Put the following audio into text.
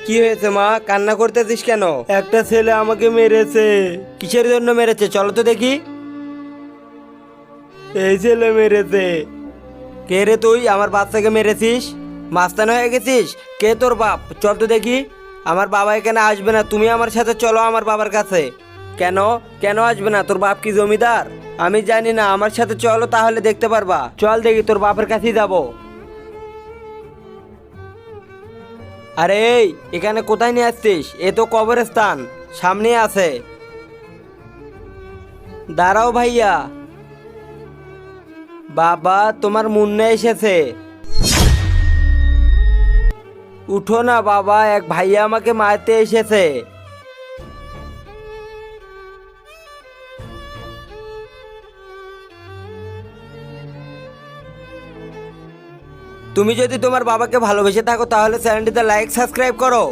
কি হয়েছে মা, কান্না করতেছিস কেন? একটা ছেলে আমাকে মেরেছে। কিসের জন্য মেরেছে চলো তো দেখি। এই ছেলে মেরেছে। কে রে তুই? আমার বাচ্চাকে মেরেছিস? মাস্তান হয়ে গেছিস? কে তোর বাপ? চল তো দেখি। আমার বাবা এখানে আসবে না, তুমি আমার সাথে চলো আমার বাবার কাছে। কেন? কেন আসবে না? তোর বাপ কি জমিদার? আমি জানি না, আমার সাথে চলো তাহলে দেখতে পারবা। চল দেখি, তোর বাপের কাছেই যাব। আরে এই, এখানে কোথায় নিয়ে আসছিস? এ তো কবরস্থান, সামনে আছে। দাঁড়াও ভাইয়া। বাবা, তোমার মুন্না এসেছে। উঠো না বাবা, এক ভাইয়া আমাকে মারতে এসেছে। তুমি যদি তোমার বাবাকে ভালোবেসে থাকো তাহলে চ্যানেলটিতে লাইক সাবস্ক্রাইব করো।